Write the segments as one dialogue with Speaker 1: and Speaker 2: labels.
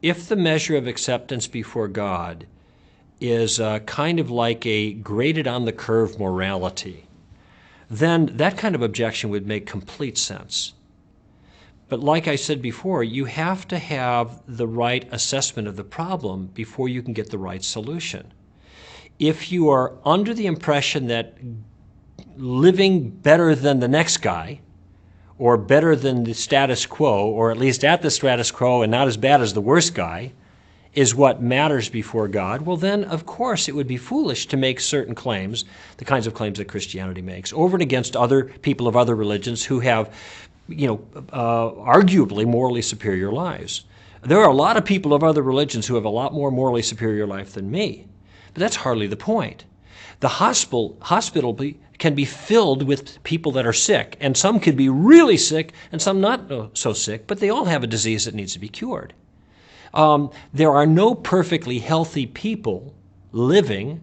Speaker 1: if the measure of acceptance before God is kind of like a graded on the curve morality, then that kind of objection would make complete sense. But like I said before, you have to have the right assessment of the problem before you can get the right solution. If you are under the impression that living better than the next guy, or better than the status quo, or at least at the status quo and not as bad as the worst guy, is what matters before God, well then, of course, it would be foolish to make certain claims, the kinds of claims that Christianity makes, over and against other people of other religions who have, arguably morally superior lives. There are a lot of people of other religions who have a lot more morally superior life than me, but that's hardly the point. The hospital can be filled with people that are sick, and some could be really sick and some not so sick, but they all have a disease that needs to be cured. There are no perfectly healthy people living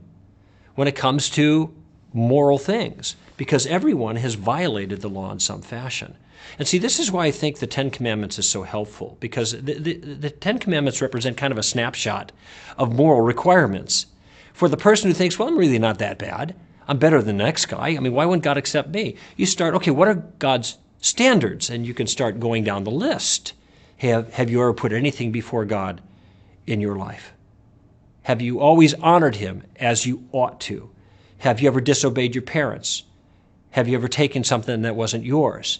Speaker 1: when it comes to moral things, because everyone has violated the law in some fashion. And see, this is why I think the Ten Commandments is so helpful, because the Ten Commandments represent kind of a snapshot of moral requirements. For the person who thinks, well, I'm really not that bad. I'm better than the next guy. I mean, why wouldn't God accept me? You start, okay, what are God's standards? And you can start going down the list. Have you ever put anything before God in your life? Have you always honored him as you ought to? Have you ever disobeyed your parents? Have you ever taken something that wasn't yours?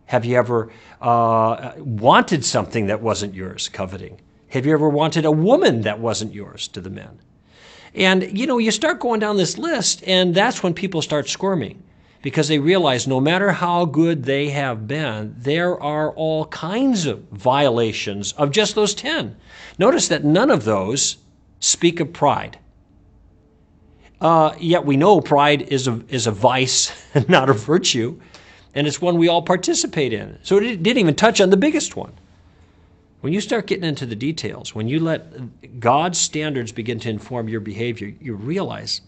Speaker 1: Have you ever wanted something that wasn't yours, coveting? Have you ever wanted a woman that wasn't yours, to the men? And, you start going down this list, and that's when people start squirming, because they realize no matter how good they have been, there are all kinds of violations of just those 10. Notice that none of those speak of pride. Yet we know pride is a vice and not a virtue, and it's one we all participate in. So it didn't even touch on the biggest one. When you start getting into the details, when you let God's standards begin to inform your behavior, you realize,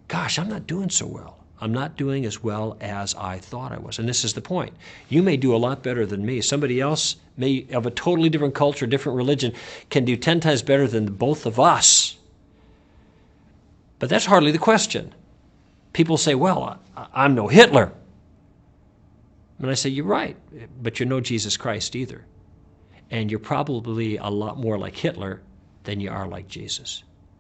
Speaker 1: gosh, I'm not doing so well. I'm not doing as well as I thought I was. And this is the point. You may do a lot better than me. Somebody else may of a totally different culture, different religion, can do 10 times better than both of us. But that's hardly the question. People say, well, I'm no Hitler. And I say, you're right, but you're no Jesus Christ either. And you're probably a lot more like Hitler than you are like Jesus.